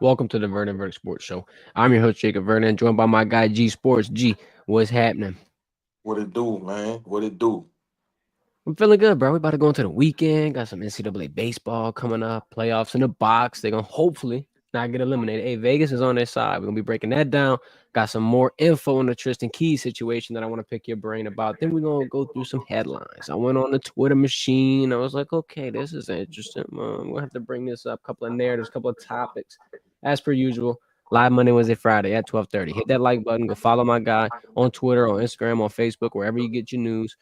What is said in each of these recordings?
Welcome to the Verdin Verdict Sports Show. I'm your host, Jacob Verdin, joined by my guy, G Sports. G, what's happening? What it do, man? What it do? I'm feeling good, bro. We about to go into the weekend. Got some NCAA baseball coming up, playoffs in the box. They're going to hopefully not get eliminated. Hey, Vegas is on their side. We're going to be breaking that down. Got some more info on the Tristan Keys situation that I want to pick your brain about. Then we're going to go through some headlines. I went on the Twitter machine. I was like, okay, this is interesting. We'll have to bring this up. Couple of narratives, couple of topics. As per usual, live Monday, Wednesday, Friday at 12:30. Hit that like button. Go follow my guy on Twitter, on Instagram, on Facebook, wherever you get your news.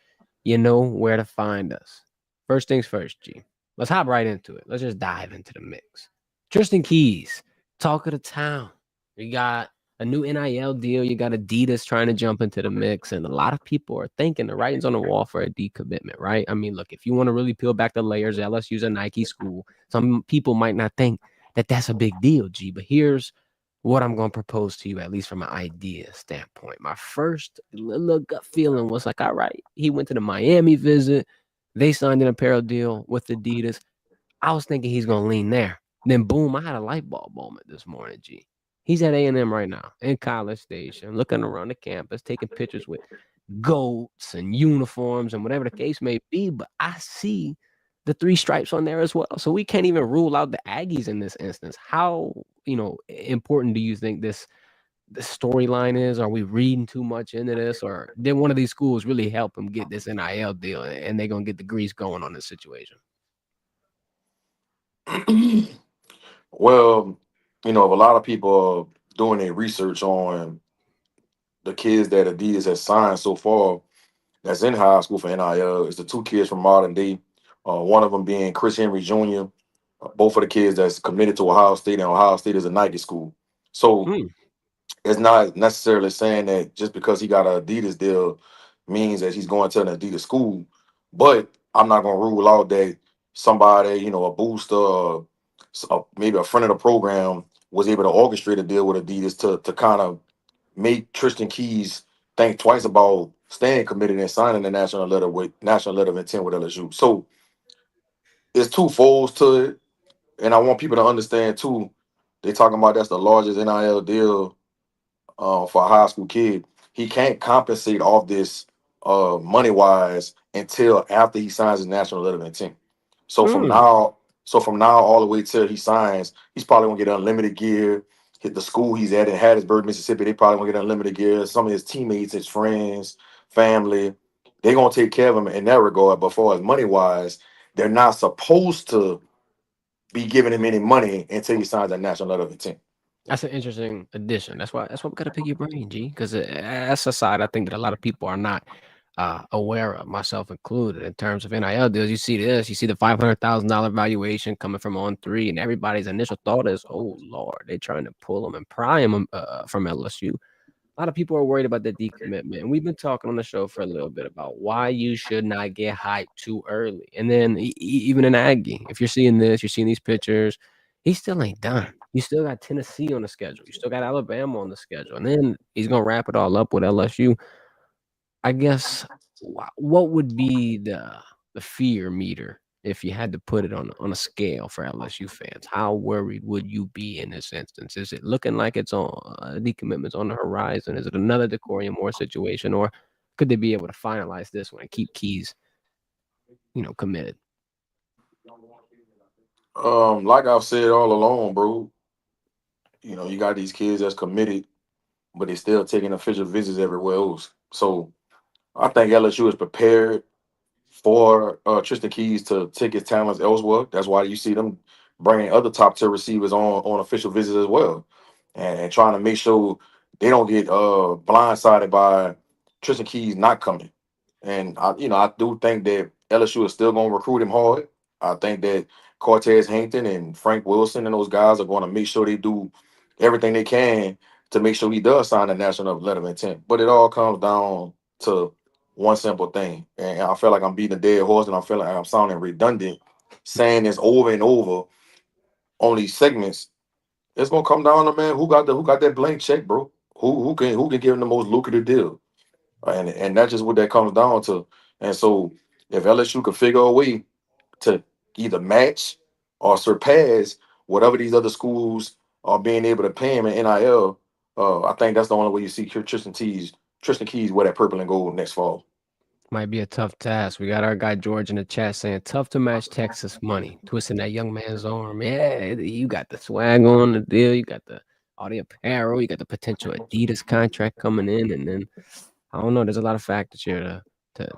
You know where to find us. First things first, G. Let's hop right into it. Let's just dive into the mix. Tristan Keys, talk of the town. You got a new NIL deal. You got Adidas trying to jump into the mix, and a lot of people are thinking the writing's on the wall for a decommitment, right? I mean, look, if you want to really peel back the layers, LSU's a Nike school. Some people might not think that that's a big deal, G, but here's what I'm going to propose to you, at least from an idea standpoint. My first little gut feeling was like, all right, he went to the Miami visit. They signed an apparel deal with Adidas. I was thinking he's going to lean there. Then, boom, I had a light bulb moment this morning, G. He's at A&M right now in College Station, looking around the campus, taking pictures with goats and uniforms and whatever the case may be. But I see the three stripes on there as well. So we can't even rule out the Aggies in this instance. How, important do you think this storyline is? Are we reading too much into this, or did one of these schools really help him get this NIL deal and they're gonna get the grease going on this situation? Well, if a lot of people are doing their research on the kids that Adidas has signed so far that's in high school for NIL, it's the two kids from modern day. One of them being Chris Henry Jr. Both of the kids that's committed to Ohio State, and Ohio State is a Nike school. So Hmm. it's not necessarily saying that just because he got an Adidas deal means that he's going to an Adidas school. But I'm not going to rule out that somebody, a booster, maybe a friend of the program, was able to orchestrate a deal with Adidas to kind of make Tristan Keys think twice about staying committed and signing the national letter of intent with LSU. So it's two folds to it, and I want people to understand too. They talking about that's the largest NIL deal for a high school kid. He can't compensate off this money wise until after he signs his national letter of intent. So from Hmm. now, all the way till he signs, he's probably gonna get unlimited gear. Hit the school he's at in Hattiesburg, Mississippi, they probably gonna get unlimited gear. Some of his teammates, his friends, family, they gonna take care of him in that regard. But for as money wise, they're not supposed to be giving him any money until he signs that national letter of intent. That's an interesting addition. That's why we gotta pick your brain, G, because that's a side I think that a lot of people are not aware of, myself included, in terms of NIL deals. You see this, you see the $500,000 valuation coming from On3, and everybody's initial thought is, "Oh Lord, they're trying to pull him and pry him from LSU." A lot of people are worried about the decommitment, and we've been talking on the show for a little bit about why you should not get hyped too early. And then even in Aggie, if you're seeing this, you're seeing these pictures, he still ain't done. You still got Tennessee on the schedule. You still got Alabama on the schedule, and then he's gonna wrap it all up with LSU. I guess what would be the fear meter if you had to put it on a scale for LSU fans? How worried would you be in this instance? Is it looking like it's on decommitments on the horizon? Is it another Decorium Moore situation, or could they be able to finalize this one and keep Keys, committed? Like I've said all along, bro, you got these kids that's committed, but they still taking official visits everywhere else. So I think LSU is prepared for Tristan Keys to take his talents elsewhere. That's why you see them bringing other top tier receivers on official visits as well, and trying to make sure they don't get blindsided by Tristan Keys not coming. And I do think that LSU is still going to recruit him hard. I think that Cortez Hankton and Frank Wilson and those guys are going to make sure they do everything they can to make sure he does sign a national letter of intent. But it all comes down to one simple thing. And I feel like I'm beating a dead horse, and I feel like I'm sounding redundant saying this over and over on these segments. It's gonna come down to, man, who got that blank check, bro. Who can give him the most lucrative deal, and that's just what that comes down to. And so if LSU could figure a way to either match or surpass whatever these other schools or being able to pay him in NIL, I think that's the only way you see Tristan Keys wear that purple and gold next fall. Might be a tough task. We got our guy George in the chat saying tough to match Texas money. Twisting that young man's arm. Yeah, you got the swag on the deal. You got all the apparel. You got the potential Adidas contract coming in, and then I don't know. There's a lot of factors here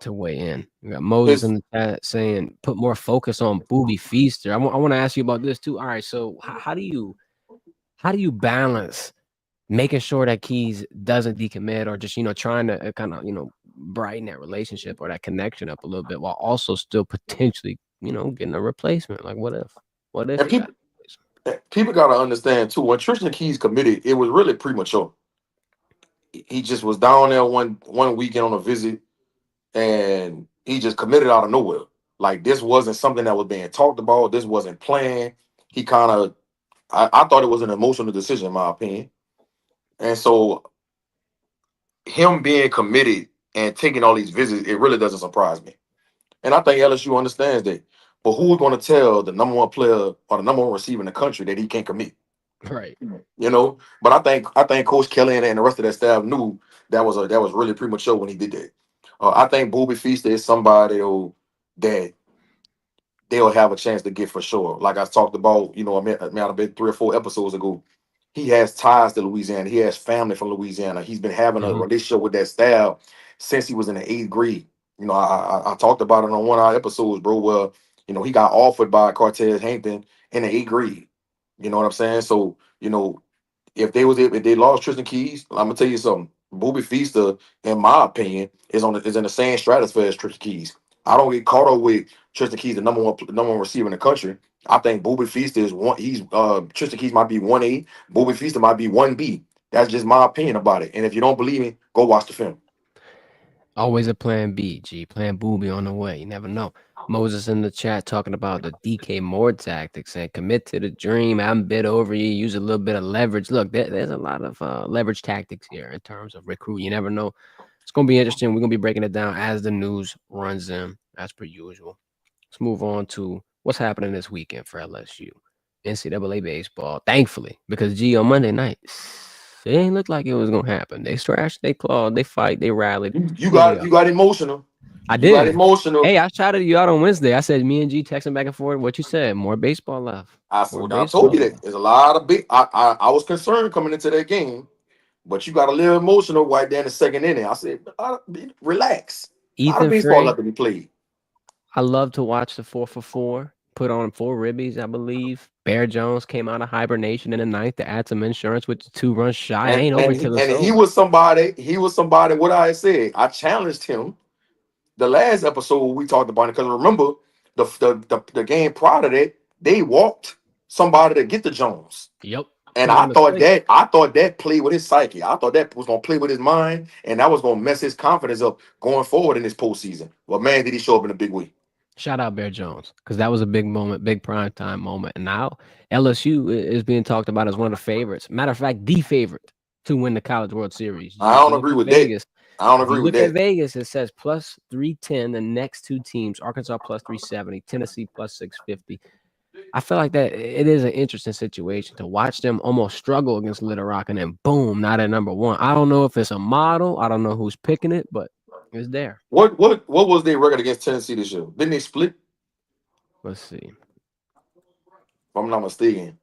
to weigh in. We got Moses His in the chat saying put more focus on Booby Feaster. I want to ask you about this too. All right, so how do you balance making sure that Keys doesn't decommit or just, trying to kind of, brighten that relationship or that connection up a little bit while also still potentially, getting a replacement? Like what if and you got a replacement? people got to understand too. When Tristan Keys committed, it was really premature. He just was down there one weekend on a visit, and he just committed out of nowhere. Like this wasn't something that was being talked about. This wasn't planned. He kind of, I thought it was an emotional decision, in my opinion. And so him being committed and taking all these visits, it really doesn't surprise me. And I think LSU understands that. But who's going to tell the number one player or the number one receiver in the country that he can't commit? Right. But I think Coach Kelly and the rest of that staff knew that was really premature when he did that. I think Booby Feaster is somebody that they'll have a chance to get for sure. Like I talked about, might have been 3 or 4 episodes ago. He has ties to Louisiana. He has family from Louisiana. He's been having a Mhm. relationship with that staff since he was in the 8th grade. I talked about it on one of our episodes, bro. Where he got offered by Cortez Hankton in the 8th grade. You know what I'm saying? So if they lost Tristan Keys, I'm gonna tell you something. Booby Feaster, in my opinion, is in the same stratosphere as Tristan Keys. I don't get caught up with Tristan Keys, the number one receiver in the country. I think Booby Feaster is one. He's Tristan Keys might be 1A. Booby Feaster might be 1B. That's just my opinion about it. And if you don't believe me, go watch the film. Always a plan B, G. Plan Booby on the way. You never know. Moses in the chat talking about the DK Moore tactics and commit to the dream. I'm bid over you. Use a little bit of leverage. Look, there's a lot of leverage tactics here in terms of recruit. You never know. It's going to be interesting. We're going to be breaking it down as the news runs in, as per usual. Let's move on to what's happening this weekend for LSU. NCAA baseball, thankfully, because G on Monday night, it ain't look like it was gonna happen. They thrashed, they clawed, they fight, they rallied. You What do you got got? you got emotional. I You got did. emotional. Hey, I shouted you out on Wednesday. I said me and G texting back and forth. What you said? More baseball left. More I told you baseball that left. there's a lot of big. I was concerned coming into that game, but you got a little emotional right there in the second inning. I said, relax. A lot of Ethan baseball Frey. left to be played. I love to watch the 4-for-4. Put on 4 ribbies, I believe. Bear Jones came out of hibernation in the ninth to add some insurance with the 2 run shot. It And ain't over and he, till it's and he over. was somebody. He was somebody. What I said, I challenged him the last episode we talked about it because remember the game prior to that they walked somebody to get the Jones. Yep. And Put him I on the thought plate. that I thought that played with his psyche. I thought that was gonna play with his mind, and that was gonna mess his confidence up going forward in this postseason. Well, man, did he show up in a big way? Shout out Bear Jones because that was a big moment, big prime time moment. And now LSU is being talked about as one of the favorites. Matter of fact, the favorite to win the College World Series. I G, if don't you look agree at with that. Vegas, I don't if agree you with look at that. Vegas, it says plus 310. The next two teams, Arkansas plus 370, Tennessee plus 650. I feel like that it is an interesting situation to watch them almost struggle against Little Rock and then boom, not at number one. I don't know if it's a model. I don't know who's picking it, but it's there. What was their record against Tennessee this year? Didn't they split? Let's see. If I'm not mistaken.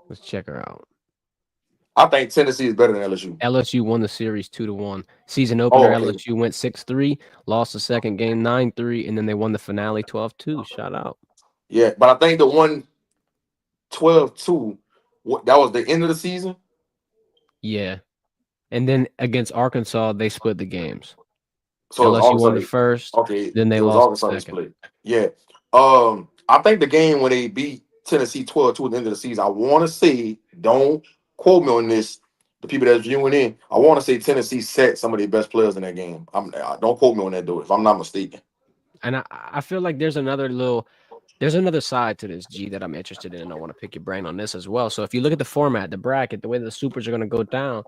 Let's check her out. I think Tennessee is better than LSU. LSU won the series 2-1. Season opener, Oh, okay. LSU went 6-3, lost the second game 9-3, and then they won the finale 12-2. Shout out. Yeah, but I think the one 12-2, that was the end of the season. Yeah. And then against Arkansas, they split the games. So it was LSU August. won the first, Okay, then they it was lost the August on second. split. Yeah. I think the game when they beat Tennessee 12-2 at the end of the season, I want to say, don't quote me on this. The people that's viewing in, I want to say Tennessee set some of their best players in that game. Don't quote me on that though, if I'm not mistaken. And I feel like there's another side to this, G, that I'm interested in, and I want to pick your brain on this as well. So if you look at the format, the bracket, the way the supers are going to go down,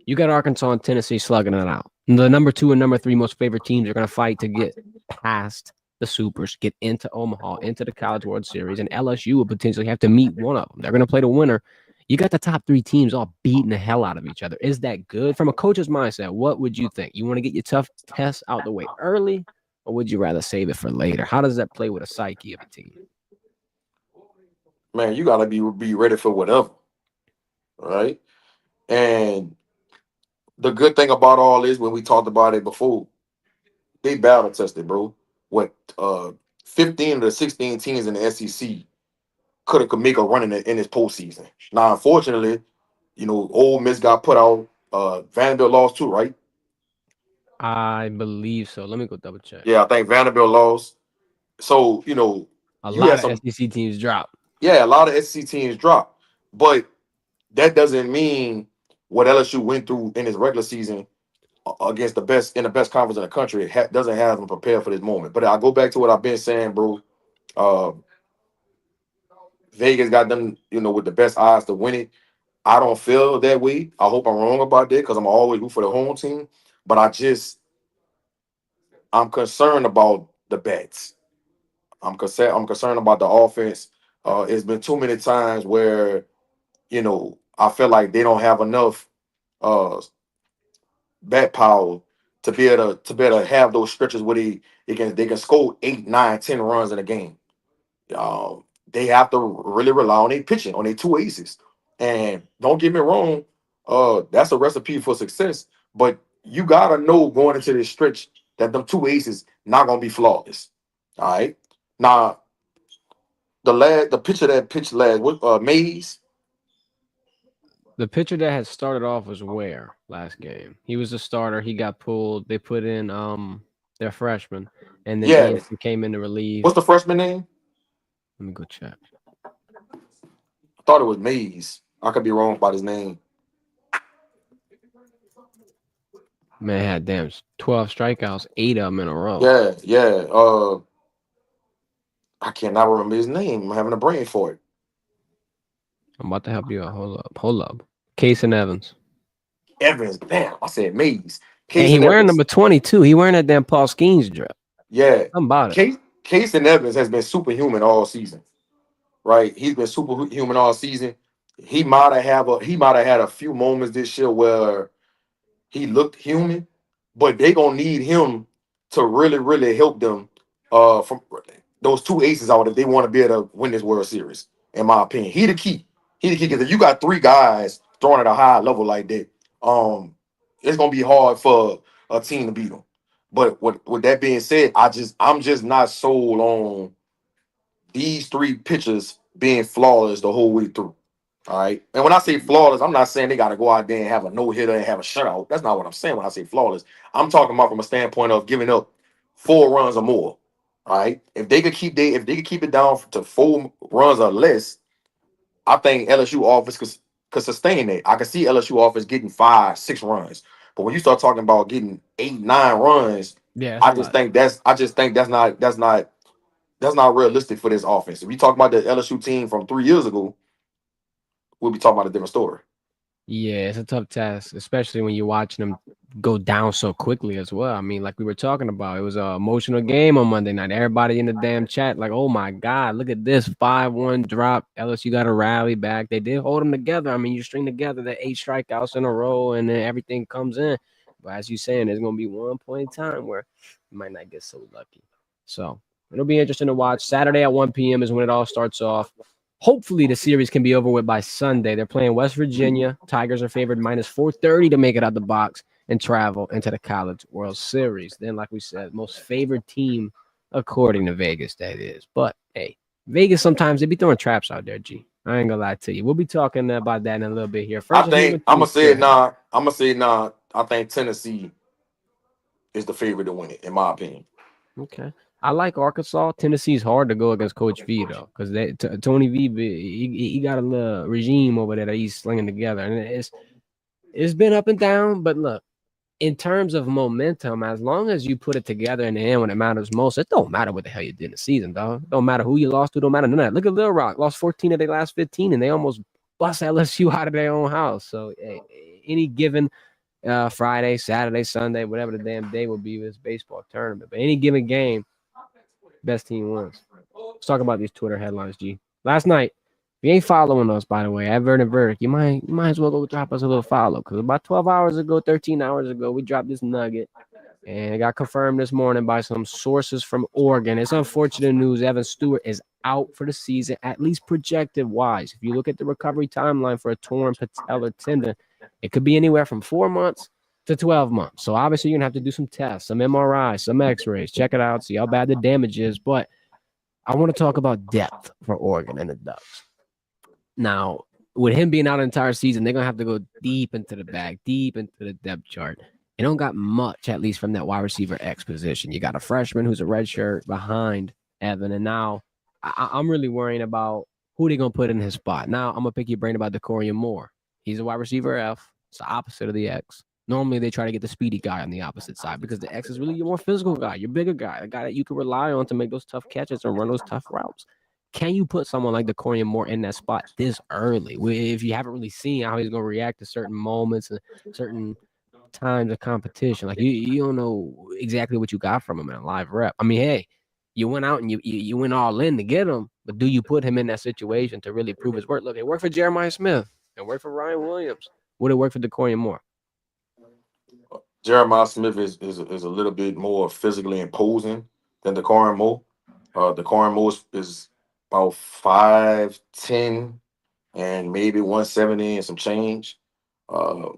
you got Arkansas and Tennessee slugging it out. The number 2 and number 3 most favorite teams are going to fight to get past the Supers, get into Omaha, into the College World Series, and LSU will potentially have to meet one of them. They're going to play the winner. You got the top three teams all beating the hell out of each other. Is that good? From a coach's mindset, what would you think? You want to get your tough tests out the way early, or would you rather save it for later? How does that play with a psyche of a team? Man, you gotta be ready for whatever, right? And the good thing about all this, when we talked about it before, they battle tested, bro. What 15 of the 16 teams in the SEC could make a run in this postseason. Now, unfortunately, Ole Miss got put out. Vanderbilt lost too, right? I believe so. Let me go double check. Yeah, I think Vanderbilt lost. So, A you had lot of some, SEC teams drop. yeah, a lot of SEC teams drop. But that doesn't mean what LSU went through in his regular season against the best in the best conference in the country doesn't have them prepared for this moment. But I go back to what I've been saying, bro. Uh, Vegas got them, with the best odds to win it. I don't feel that way. I hope I'm wrong about that because I'm always root for the home team. But I'm concerned about the bets. I'm concerned about the offense. It's been too many times where I feel like they don't have enough uh bat power to be able to have those stretches where they can score 8, 9, 10 runs in a game. They have to really rely on their pitching, on their two aces. And don't get me wrong, that's a recipe for success. But you gotta know going into this stretch that them two aces not gonna be flawless. All right. Now the pitcher that pitched last, what Mays. The pitcher that had started off was where last game. He was a starter. He got pulled. They put in their freshman, and then Yeah. Anderson came in to relieve. What's the freshman name? Let me go check. I thought it was Mays. I could be wrong about his name. Man had damn 12 strikeouts, 8 of them in a row. Yeah, yeah. I cannot remember his name. I'm having a brain for it. I'm about to help you out. Hold up. Hold up. Case and Evans. Evans. Damn, I said Mays. And Case he and wearing Evans. number 22. He wearing that damn Paul Skeens drip. Yeah. Something about it. Case and Evans has been superhuman all season. Right? He's been superhuman all season. He might have had a few moments this year where he looked human, but they gonna need him to really, really help them from those two aces out if they want to be able to win this World Series. In my opinion, he the key. He the key because if you got three guys throwing at a high level like that, um, it's gonna be hard for a team to beat them. But with that being said, I'm just not sold on these three pitchers being flawless the whole way through. All right. And when I say flawless, I'm not saying they got to go out there and have a no hitter and have a shutout. That's not what I'm saying when I say flawless. I'm talking about from a standpoint of giving up 4 runs or more. All right. If they could keep it down to 4 runs or less, I think LSU offense could sustain that. I can see LSU offense getting 5, 6 runs. But when you start talking about getting 8, 9 runs, Yeah, that's I a just lot. think that's not realistic for this offense. If you talk about the LSU team from 3 years ago, we'll be talking about a different story. Yeah, it's a tough task, especially when you're watching them go down so quickly as well. I mean, like we were talking about, it was an emotional game on Monday night. Everybody in the damn chat, like, oh my God, look at this 5-1 drop. LSU got to rally back. They did hold them together. I mean, you string together the 8 strikeouts in a row and then everything comes in. But as you're saying, there's going to be one point in time where you might not get so lucky. So it'll be interesting to watch. Saturday at 1 p.m. is when it all starts off. Hopefully, the series can be over with by Sunday. They're playing West Virginia. Tigers are favored minus 430 to make it out the box and travel into the College World Series. Then, like we said, most favored team according to Vegas, that is. But hey, Vegas sometimes they be throwing traps out there, G. I ain't gonna lie to you. We'll be talking about that in a little bit here. I First, let's move think into I'm the gonna say it spread. now. I'm gonna say it now. I think Tennessee is the favorite to win it, in my opinion. Okay. I like Arkansas. Tennessee's hard to go against Coach V though, because Tony V he got a little regime over there that he's slinging together, and it's been up and down. But look, in terms of momentum, as long as you put it together in the end when it matters most, it don't matter what the hell you did in the season, dog. It don't matter who you lost to. Don't matter none of that. Look at Little Rock, lost 14 of their last 15, and they almost bust LSU out of their own house. So hey, any given Friday, Saturday, Sunday, whatever the damn day will be this baseball tournament, but any given game Best team wins. Let's talk about these Twitter headlines, G. Last night, if you ain't following us, by the way, at Verdin Verdict, you might as well go drop us a little follow. Because about 12 hours ago, 13 hours ago, we dropped this nugget. And it got confirmed this morning by some sources from Oregon. It's unfortunate news. Evan Stewart is out for the season, at least projected wise. If you look at the recovery timeline for a torn patellar tendon, it could be anywhere from 4 months to 12 months. So obviously, you're going to have to do some tests, some MRI, some x rays, check it out, see how bad the damage is. But I want to talk about depth for Oregon and the Ducks. Now, with him being out the entire season, they're going to have to go deep into the bag, deep into the depth chart. They don't got much, at least from that wide receiver X position. You got a freshman who's a red shirt behind Evan, and now I'm really worrying about who they're going to put in his spot. Now, I'm going to pick your brain about Decorian Moore. He's a wide receiver F. It's the opposite of the X. Normally, they try to get the speedy guy on the opposite side because the X is really your more physical guy, your bigger guy, a guy that you can rely on to make those tough catches and run those tough routes. Can you put someone like Decorian Moore in that spot this early? If you haven't really seen how he's going to react to certain moments and certain times of competition, like you don't know exactly what you got from him in a live rep. I mean, hey, you went out and you went all in to get him, but do you put him in that situation to really prove his work? Look, it worked for Jeremiah Smith. It worked for Ryan Williams. Would it work for Decorian Moore? Jeremiah Smith is a little bit more physically imposing than the Corin Moore. The Corin Moore is about 5'10" and maybe 170 and some change. Uh,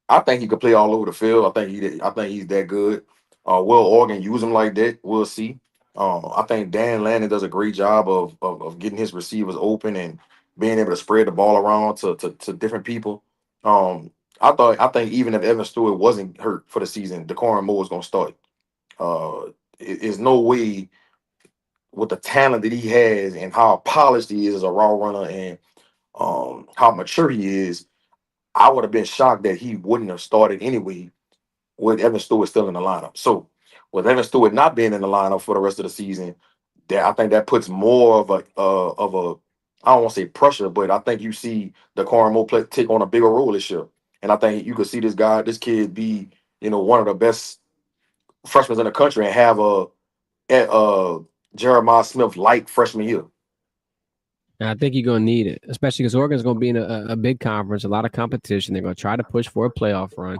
I think he could play all over the field. I think he's that good. Will Oregon use him like that? We'll see. I think Dan Lanning does a great job of getting his receivers open and being able to spread the ball around to different people. I think even if Evan Stewart wasn't hurt for the season, Decorum Moore is going to start. There's no way with the talent that he has and how polished he is as a raw runner and how mature he is. I would have been shocked that he wouldn't have started anyway with Evan Stewart still in the lineup. So with Evan Stewart not being in the lineup for the rest of the season, that I think that puts more of a I don't want to say pressure, but I think you see the Moore play take on a bigger role this year. And I think you could see this kid be, one of the best freshmen in the country and have a Jeremiah Smith like freshman year. And I think you're going to need it, especially because Oregon's going to be in a big conference, a lot of competition. They're going to try to push for a playoff run.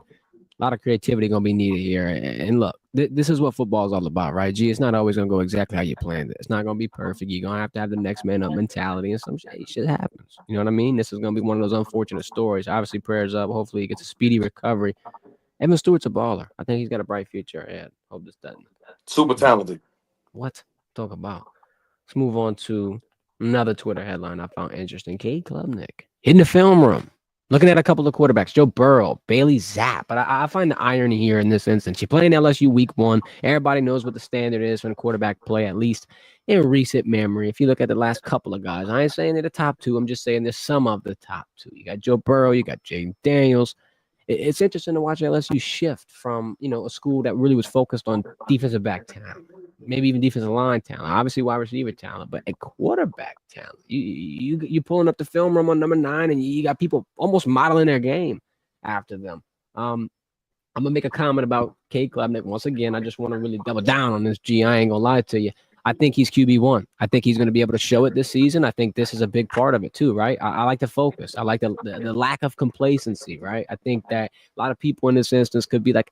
A lot of creativity going to be needed here. And look, this is what football is all about, right? G, it's not always going to go exactly how you planned it. It's not going to be perfect. You're going to have the next man up mentality, and some shit happens. You know what I mean? This is going to be one of those unfortunate stories. Obviously, prayers up. Hopefully, he gets a speedy recovery. Evan Stewart's a baller. I think he's got a bright future ahead. Hope this doesn't. Super talented. What? Talk about. Let's move on to another Twitter headline I found interesting. Cade Klubnik in the film room, looking at a couple of quarterbacks, Joe Burrow, Bailey Zapp. But I find the irony here in this instance. You're playing LSU week 1. Everybody knows what the standard is for the quarterback play, at least in recent memory. If you look at the last couple of guys, I ain't saying they're the top 2. I'm just saying there's some of the top 2. You got Joe Burrow, you got Jaden Daniels. It's interesting to watch LSU shift from, a school that really was focused on defensive back talent, maybe even defensive line talent, obviously wide receiver talent, but a quarterback talent. You pulling up the film room on number 9, and you got people almost modeling their game after them. I'm gonna make a comment about Cade Klubnik once again. I just want to really double down on this. G, I ain't gonna lie to you. I think he's QB1. I think he's going to be able to show it this season. I think this is a big part of it too, right? I like the focus. I like the lack of complacency, right? I think that a lot of people in this instance could be like,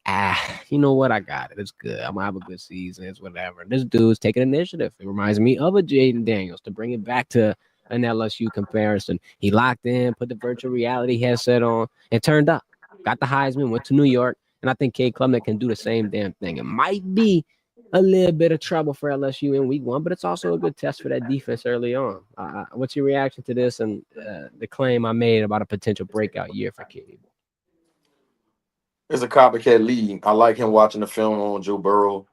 you know what? I got it. It's good. I'm going to have a good season. It's whatever. This dude's taking initiative. It reminds me of a Jaden Daniels, to bring it back to an LSU comparison. He locked in, put the virtual reality headset on, and turned up. Got the Heisman, went to New York, and I think Cade Klubnik can do the same damn thing. It might be a little bit of trouble for LSU in week 1, but it's also a good test for that defense early on. What's your reaction to this and the claim I made about a potential breakout year for Cade? It's a copycat league. I like him watching the film on Joe Burrow.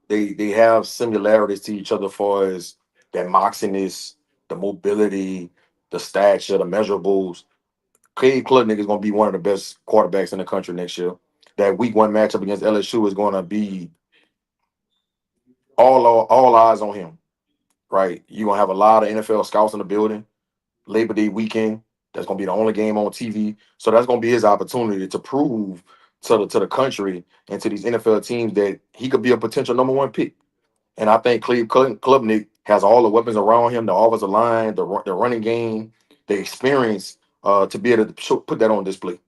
They have similarities to each other as far as that moxiness, the mobility, the stature, the measurables. Cade Klubnik is going to be one of the best quarterbacks in the country next year. That week 1 matchup against LSU is going to be all eyes on him, right? You're going to have a lot of NFL scouts in the building. Labor Day weekend, that's going to be the only game on TV. So that's going to be his opportunity to prove to the country and to these NFL teams that he could be a potential number 1 pick. And I think Cleve Klubnik has all the weapons around him, the offensive line, the running game, the experience to be able to put that on display.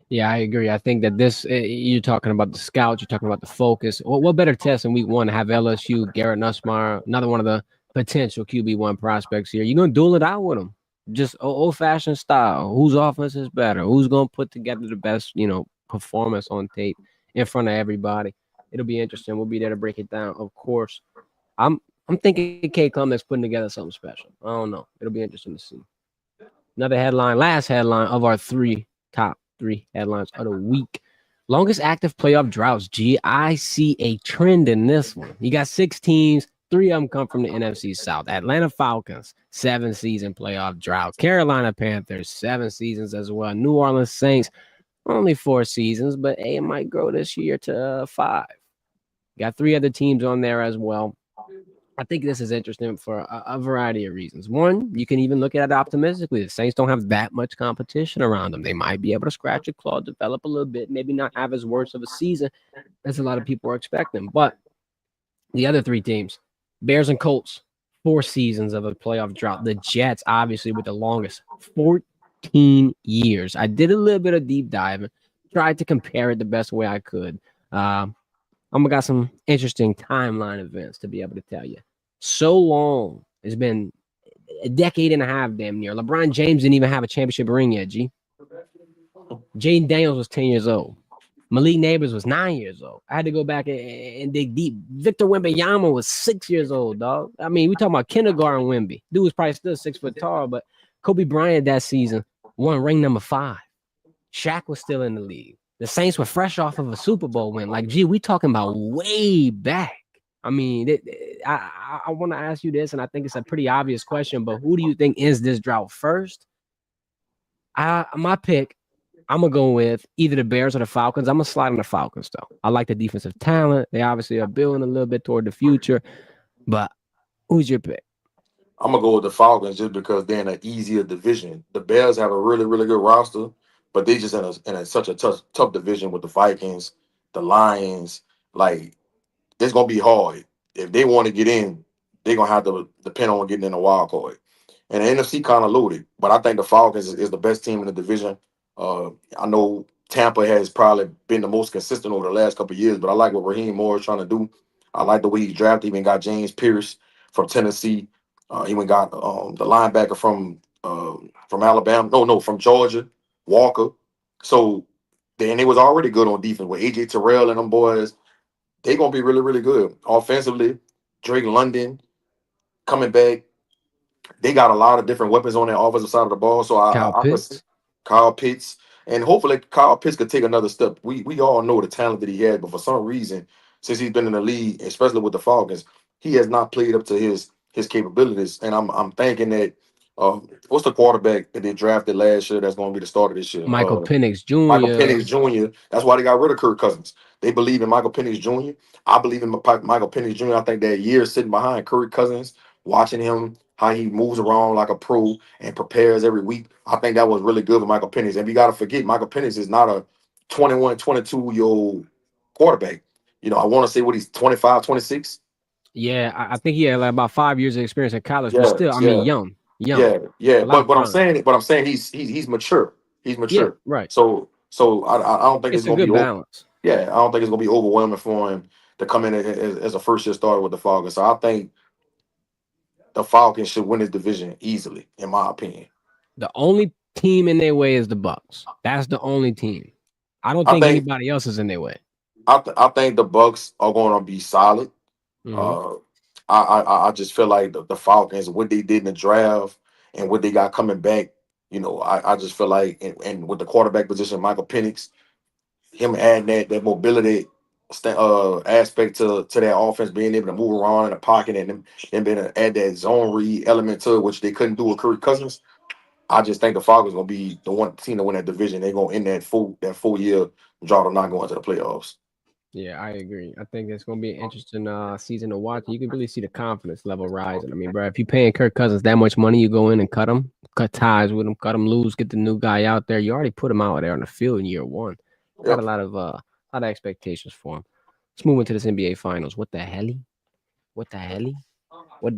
Yeah, I agree. I think that you're talking about the scouts, you're talking about the focus. What better test in week one to have LSU, Garrett Nussmeier, another one of the potential QB1 prospects here. You're going to duel it out with them. Just old fashioned style. Whose offense is better? Who's going to put together the best, performance on tape in front of everybody? It'll be interesting. We'll be there to break it down, of course. I'm thinking K Clemens putting together something special. I don't know. It'll be interesting to see. Another headline, last headline of our top three headlines of the week. Longest active playoff droughts. G, I see a trend in this one. You got 6 teams. 3 of them come from the NFC South. Atlanta Falcons, 7-season playoff drought. Carolina Panthers, 7 seasons as well. New Orleans Saints, only 4 seasons, but it might grow this year to 5. Got 3 other teams on there as well. I think this is interesting for a variety of reasons. One, you can even look at it optimistically. The Saints don't have that much competition around them. They might be able to scratch a claw, develop a little bit, maybe not have as worse of a season as a lot of people are expecting. But the other 3 teams, Bears and Colts, 4 seasons of a playoff drought. The Jets, obviously, with the longest, 14 years. I did a little bit of deep diving, tried to compare it the best way I could. I'm got some interesting timeline events to be able to tell you. So long. It's been a decade and a half, damn near. LeBron James didn't even have a championship ring yet, G. Jaden Daniels was 10 years old. Malik Neighbors was 9 years old. I had to go back and dig deep. Victor Wembanyama was 6 years old, dog. I mean, we talking about kindergarten Wemby. Dude was probably still 6 foot tall, but Kobe Bryant that season won ring number 5. Shaq was still in the league. The Saints were fresh off of a Super Bowl win. Like, gee, we talking about way back. I mean, I want to ask you this, and I think it's a pretty obvious question, but who do you think ends this drought first? My pick, I'm going to go with either the Bears or the Falcons. I'm going to slide on the Falcons, though. I like the defensive talent. They obviously are building a little bit toward the future, but who's your pick? I'm gonna go with the Falcons just because they're in an easier division. The Bears have a really, really good roster, but they just in such a tough division with the Vikings, the Lions. Like it's gonna be hard if they want to get in. They're gonna have to depend on getting in the wild card. And the NFC kind of loaded, but I think the Falcons is the best team in the division. I know Tampa has probably been the most consistent over the last couple of years, but I like what Raheem Moore is trying to do. I like the way he drafted. Even got James Pierce from Tennessee. Even got the linebacker from Alabama. No, from Georgia, Walker. So then they was already good on defense with AJ Terrell and them boys. They gonna be really, really good offensively. Drake London coming back. They got a lot of different weapons on their offensive side of the ball. So Kyle I could see Pitts? Kyle Pitts, and hopefully Kyle Pitts could take another step. We all know the talent that he had, but for some reason, since he's been in the league, especially with the Falcons, he has not played up to his capabilities. And I'm thinking that what's the quarterback that they drafted last year that's going to be the starter this year? Michael Penix Michael Jr. Penix Jr. That's why they got rid of Kirk Cousins. They believe in Michael Penix Jr. I believe in Michael Penix Jr. I think that year sitting behind Kirk Cousins, watching him how he moves around like a pro and prepares every week. I think that was really good for Michael Penix. And we got to forget, Michael Penix is not a 21, 22-year-old quarterback. I want to say what he's 25, 26. Yeah, I think he had like about 5 years of experience in college, but Yeah, still, I mean, yeah. young, Yeah. a lot of But I'm prime. saying he's mature. He's Yeah, mature. right. So I don't think it's It's a gonna be good balance. yeah, I don't think it's gonna be overwhelming for him to come in as a first year starter with the Falcons. So I think the Falcons should win this division easily, in my opinion. The only team in their way is the Bucks. That's the only team. I don't I think think anybody else is in their way. I think the Bucks are going to be solid. Hmm. Uh, I just feel like the Falcons, what they did in the draft and what they got coming back. I just feel like and with the quarterback position, Michael Penix, him adding that mobility aspect to their offense, being able to move around in the pocket and them being able to add that zone read element to it, which they couldn't do with Kirk Cousins. I just think the Falcons gonna be the one team to win that division. They're gonna end that full year drought of not going to the playoffs. Yeah, I agree. I think it's going to be an interesting season to watch. You can really see the confidence level rising. I mean, bro, if you're paying Kirk Cousins that much money, you go in and cut him, cut ties with him, cut him loose, get the new guy out there. You already put him out there on the field in year one. Got Yep. a lot of expectations for him. Let's move into this NBA Finals. What the hell? What the hell? What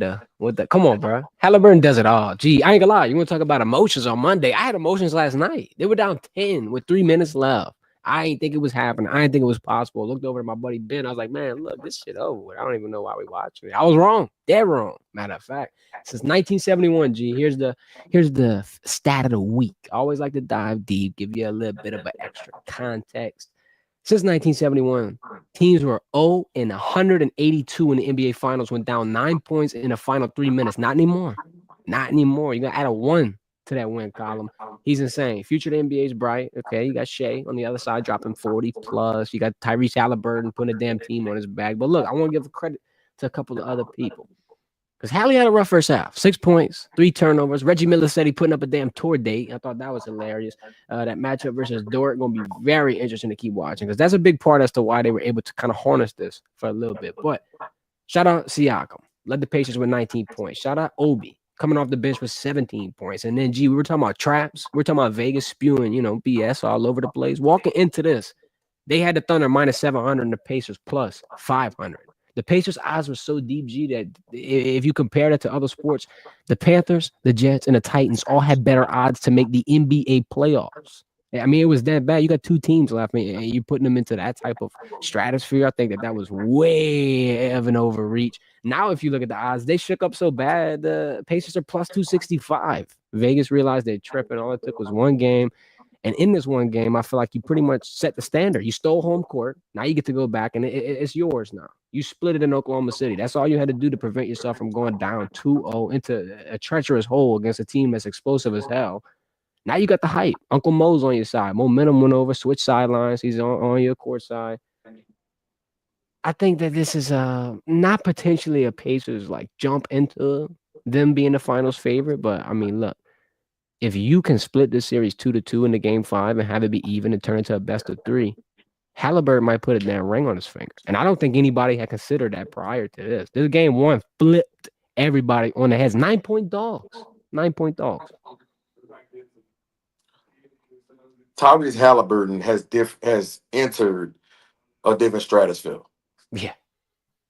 the come on, bro. Halliburton does it all. Gee, I ain't gonna lie. You want to talk about emotions on Monday? I had emotions last night. They were down 10 with 3 minutes left. I ain't think it was happening. I didn't think it was possible. I looked over at my buddy Ben. I was like, man, look, this shit over with. I don't even know why we watching it. I was wrong. Dead wrong. Matter of fact. Since 1971, G, here's the stat of the week. I always like to dive deep, give you a little bit of an extra context. Since 1971, teams were 0 and 182 in the NBA Finals, went down 9 points in the final 3 minutes. Not anymore. Not anymore. You got to add a one to that win column. He's insane. Future of the NBA is bright. Okay, you got Shea on the other side dropping 40 plus. You got Tyrese Haliburton putting a damn team on his back. But look, I want to give credit to a couple of other people. Because Hallie had a rough first half. 6 points, 3 turnovers. Reggie Miller said he putting up a damn tour date. I thought that was hilarious. That matchup versus Dort going to be very interesting to keep watching because that's a big part as to why they were able to kind of harness this for a little bit. But shout out Siakam. Led the Pacers with 19 points. Shout out Obi coming off the bench with 17 points. And then, we were talking about traps. We're talking about Vegas spewing, BS all over the place. Walking into this, they had the Thunder minus 700 and the Pacers plus 500. The Pacers' odds were so deep, G, that if you compare that to other sports, the Panthers, the Jets, and the Titans all had better odds to make the NBA playoffs. I mean, it was that bad. You got two teams left, and you're putting them into that type of stratosphere. I think that was way of an overreach. Now, if you look at the odds, they shook up so bad. The Pacers are plus 265. Vegas realized they're tripping. All it took was one game. And in this one game, I feel like you pretty much set the standard. You stole home court. Now you get to go back, and it's yours now. You split it in Oklahoma City. That's all you had to do to prevent yourself from going down 2-0 into a treacherous hole against a team that's explosive as hell. Now you got the hype. Uncle Mo's on your side. Momentum went over, switch sidelines. He's on your court side. I think that this is not potentially a Pacers like jump into them being the finals favorite, but I mean, look, if you can split this series 2-2 into game 5 and have it be even and turn into a best of 3, Halliburton might put a damn ring on his finger. And I don't think anybody had considered that prior to this. This game 1 flipped everybody on the heads. 9-point dogs. 9-point dogs. Tyrese Haliburton has entered a different stratosphere. Yeah.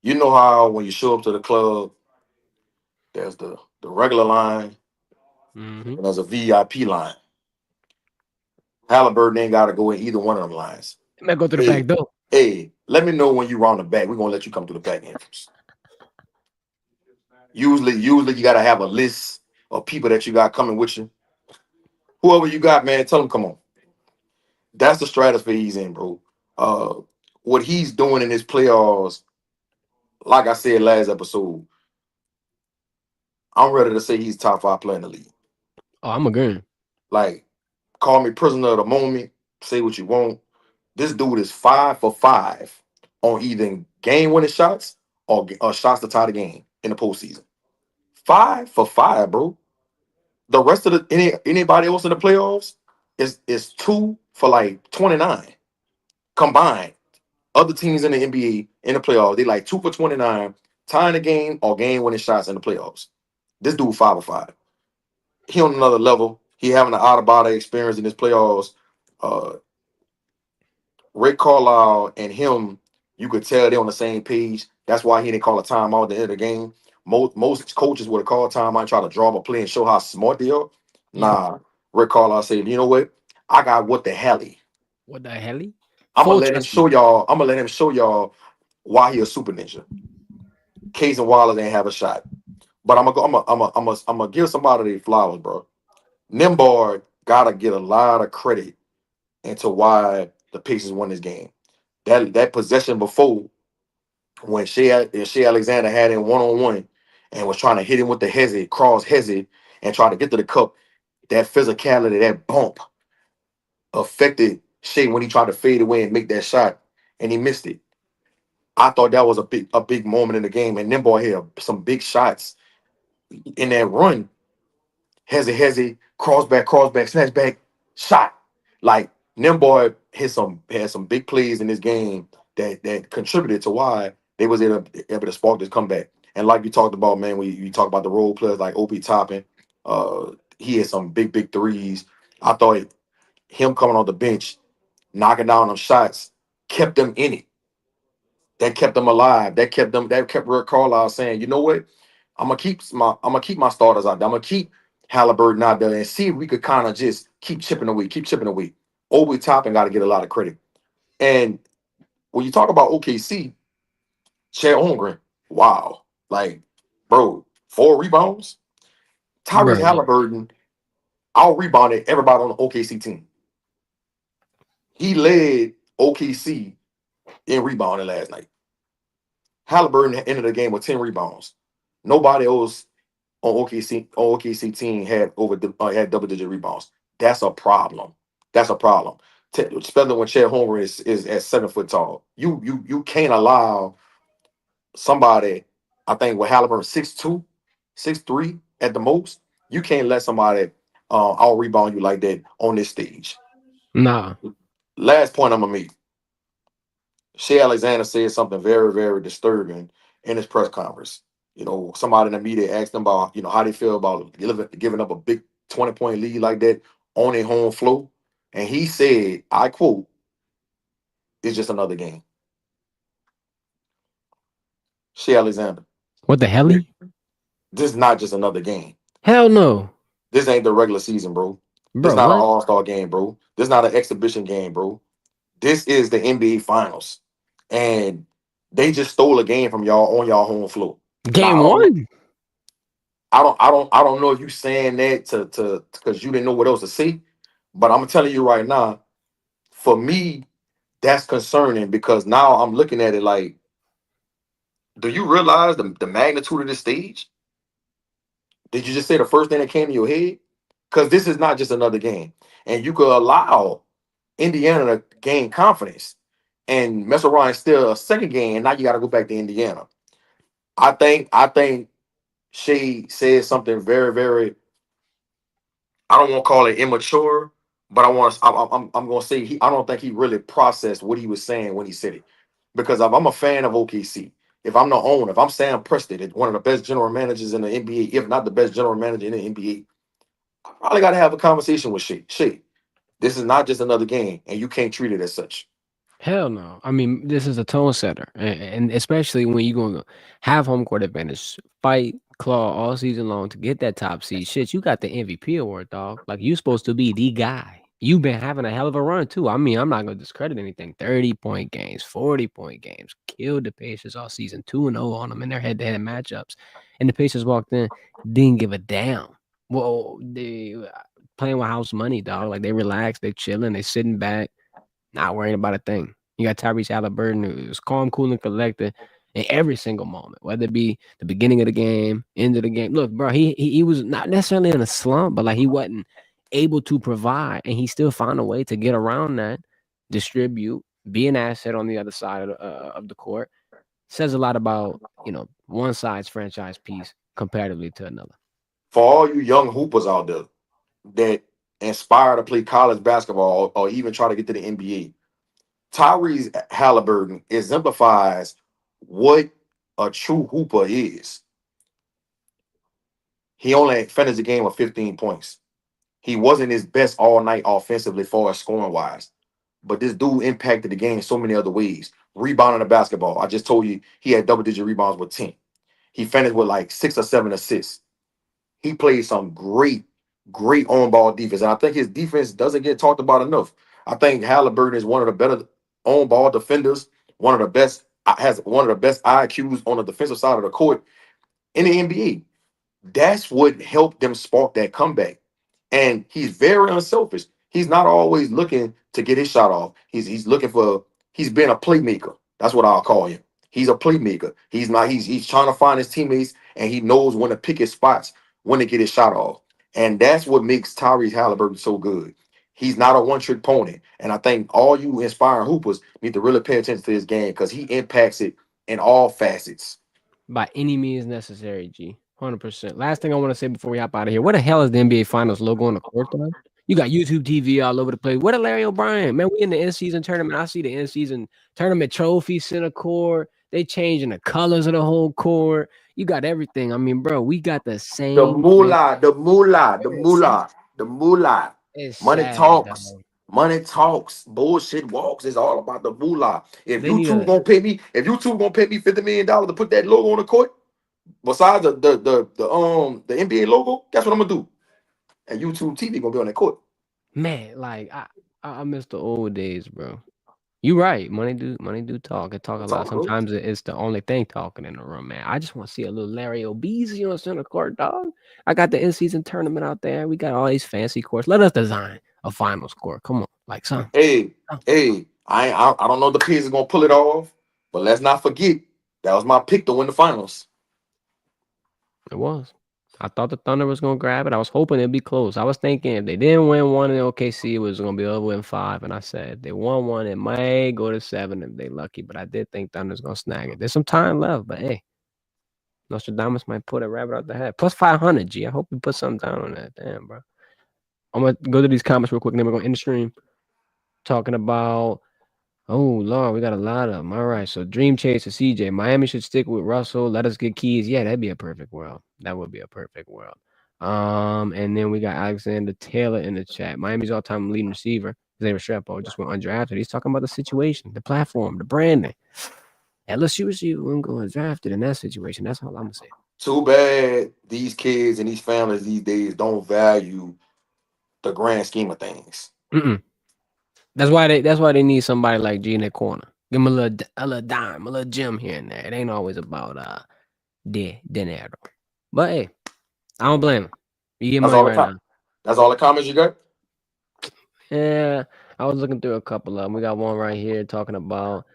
You know how when you show up to the club, there's the regular line and there's a VIP line. Haliburton ain't got to go in either one of them lines. It might go to the back door. Hey, let me know when you round the back. We're gonna let you come to the back entrance. Usually you gotta have a list of people that you got coming with you. Whoever you got, man, tell them come on. That's the stratosphere he's in, bro. What he's doing in his playoffs, like I said last episode, I'm ready to say he's top 5 player in the league. Oh, I'm agreeing. Like, call me prisoner of the moment. Say what you want. This dude is 5 for 5 on either game-winning shots or shots to tie the game in the postseason. 5 for 5, bro. The rest of anybody else in the playoffs is 2 for like 29 combined. Other teams in the NBA in the playoffs, they like 2 for 29, tying the game or game-winning shots in the playoffs. This dude 5 for 5. He on another level. He having an out-of-body experience in his playoffs. Rick Carlisle and him, you could tell they're on the same page. That's why he didn't call a timeout at the end of the game. Most coaches would have called timeout and try to draw up a play and show how smart they are. Nah, Rick Carlisle said, you know what? I got what the hell. What the hell? I'm gonna let him show y'all. I'm gonna let him show y'all why he a super ninja. Case and Wallace ain't have a shot. But I'm gonna give somebody their flowers, bro. Nembhard gotta get a lot of credit into why the Pacers won this game. That possession before, when Shea Alexander had him 1-on-1 and was trying to hit him with the cross hezzy, and try to get to the cup, that physicality, that bump affected Shea when he tried to fade away and make that shot, and he missed it. I thought that was a big moment in the game, and Nembhard hit some big shots in that run. Hezzy, crossback, snatchback, shot. Like, Nembhard had some big plays in this game that contributed to why they was able to spark this comeback. And like you talked about, man, when you talk about the role players like Obi Toppin, he had some big threes. I thought him coming on the bench, knocking down them shots, kept them in it. that kept them alive. That kept Rick Carlisle saying, you know what? I'm gonna keep my starters out there. I'm gonna keep Halliburton out there and see if we could kind of just keep chipping away. Obi Toppin got to get a lot of credit. And when you talk about OKC, Chet Holmgren, wow, like bro, 4 rebounds. Tyrese Bro, Haliburton out rebounded everybody on the OKC team. He led OKC in rebounding last night. Halliburton ended the game with 10 rebounds. Nobody else on OKC team had had double-digit rebounds. That's a problem. That's a problem. Especially when Chet Holmgren is at 7 foot tall. You can't allow somebody. I think with Halliburton 6'2", 6'3" at the most. You can't let somebody out rebound you like that on this stage. nah. Last point I'm gonna make. Shea Alexander said something very, very disturbing in his press conference. Somebody in the media asked him about, how they feel about giving up a big 20-point lead like that on a home floor. And he said, I quote, it's just another game. Shea Alexander, What the hell? this is not just another game. Hell no. This ain't the regular season, bro. This Bro, not an what? all-star game, bro. This not an exhibition game, bro. This is the NBA Finals. And they just stole a game from y'all on y'all home floor. Now, Game I don't know. one? I don't know if you saying that to because you didn't know what else to say, but I'm telling you right now, for me, that's concerning because now I'm looking at it like, do you realize the magnitude of this stage? Did you just say the first thing that came to your head? Because this is not just another game, and you could allow Indiana to gain confidence and mess around and steal a second game, and now you got to go back to Indiana. I think Shea said something very, very. I don't want to call it immature, but I'm going to say I don't think he really processed what he was saying when he said it. Because if I'm a fan of OKC, if I'm the owner, if I'm Sam Preston, one of the best general managers in the NBA, if not the best general manager in the NBA, I probably got to have a conversation with Shea. Shea, this is not just another game, and you can't treat it as such. Hell no. I mean, this is a tone setter. And especially when you're going to have home court advantage, fight, claw all season long to get that top seed. Shit, you got the MVP award, dog. Like, you supposed to be the guy. You've been having a hell of a run, too. I mean, I'm not going to discredit anything. 30-point games, 40-point games, killed the Pacers all season, 2-0 on them in their head-to-head matchups. And the Pacers walked in, didn't give a damn. Well, they playing with house money, dog. Like, they relaxed, they chilling, they sitting back not worrying about a thing. You got Tyrese Haliburton, who was calm, cool, and collected in every single moment, whether it be the beginning of the game, end of the game. Look, bro, he was not necessarily in a slump, but like he wasn't able to provide, and he still found a way to get around that, distribute, be an asset on the other side of the court. Says a lot about one side's franchise piece comparatively to another. For all you young hoopers out there that inspire to play college basketball or even try to get to the NBA, Tyrese Halliburton exemplifies what a true hooper is. He only finished the game with 15 points. He wasn't his best all night offensively, far as scoring wise. But this dude impacted the game in so many other ways. Rebounding the basketball. I just told you he had double digit rebounds with 10. He finished with like 6 or 7 assists. He played some great on ball defense. And I think his defense doesn't get talked about enough. I think Halliburton is one of the better on ball defenders, one of the best, has one of the best IQs on the defensive side of the court in the NBA. That's what helped them spark that comeback. And he's very unselfish. He's not always looking to get his shot off. He's looking for he's been a playmaker. That's what I'll call him. He's a playmaker. He's not he's trying to find his teammates and he knows when to pick his spots, when to get his shot off. And that's what makes Tyrese Halliburton so good. He's not a one-trick pony. And I think all you inspiring hoopers need to really pay attention to his game because he impacts it in all facets. By any means necessary, G. 100%. Last thing I want to say before we hop out of here. What the hell is the NBA Finals logo on the court, though? You got YouTube TV all over the place. What a Larry O'Brien. Man, we in the in-season tournament. I see the in-season tournament trophy center court. They changing the colors of the whole court. You got everything. I mean, bro, we got the The same thing. moolah, the moolah, the It's, moolah, the moolah. it's Money sad, talks. dog. Money talks, bullshit walks. It's all about the moolah. If They you need two a gonna pay me, if you two gonna pay me $50 million to put that logo on the court, besides the NBA logo, guess what I'm gonna do? And YouTube TV gonna be on that court. man. Like I miss the old days, bro. You right. Money do talk. It talk a That's lot. all, bro. Sometimes it's the only thing talking in the room, man. I just want to see a little Larry O'Beasy on center court, dog. I got the in-season tournament out there. We got all these fancy courts. Let us design a final score. Come on, like something. Hey, Something. hey, I don't know if the Pigs are gonna pull it off, but let's not forget that was my pick to win the finals. It was. I thought the Thunder was gonna grab it. I was hoping it'd be close. I was thinking if they didn't win one in OKC, it was gonna be over in 5. And I said if they won one, it might go to 7 if they lucky. But I did think Thunder's gonna snag it. There's some time left, but hey, Nostradamus might put a rabbit out the hat. Plus 500, G. I hope you put something down on that. Damn, bro. I'm gonna go to these comments real quick, and then we're gonna end the stream talking about. Oh Lord, we got a lot of them. All right, so Dream Chaser CJ, Miami should stick with Russell. Let us get Keys. Yeah, that'd be a perfect world. That would be a perfect world. And then we got Alexander Taylor in the chat. Miami's all-time leading receiver. Xavier Restrepo just went undrafted. He's talking about the situation, the platform, the branding. LSU receiver wouldn't go undrafted in that situation. That's all I'm gonna say. Too bad these kids and these families these days don't value the grand scheme of things. Mm-mm. That's why they need somebody like G in their corner. Give them a little dime, a little gem here and there. It ain't always about dinero. But hey, I don't blame him. You get That's money all the right now. that's all the comments you got. Yeah, I was looking through a couple of them. We got one right here talking about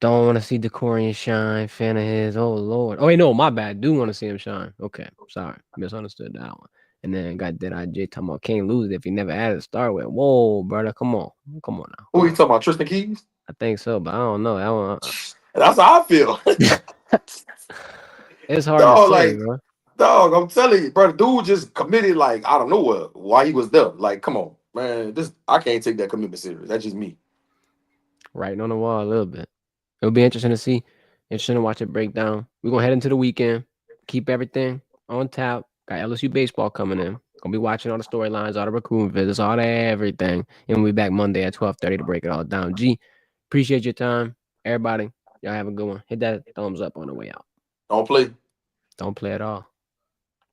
don't want to see Decorian shine. Fan of his. Oh Lord. Oh wait, no, my bad. Do want to see him shine. Okay, sorry, misunderstood that one. And then got that IJ talking about can't lose if he never added to start with. Whoa, brother, come on now, Who come you on. talking about? Tristan Keys? I think so, but I don't know that one. That's how I feel. It's hard to Dog, say, like, bro. dog, I'm telling you, bro, the dude just committed like out of nowhere. Why he was there? Like, come on, man. This I can't take that commitment serious. That's just me. Writing on the wall a little bit. It'll be interesting to see. Interesting to watch it break down. We're gonna head into the weekend. Keep everything on tap. Got LSU baseball coming in. Gonna be watching all the storylines, all the recruiting visits, all that everything. And we'll be back Monday at 12:30 to break it all down. G, appreciate your time. Everybody, y'all have a good one. Hit that thumbs up on the way out. Don't play. Don't play at all.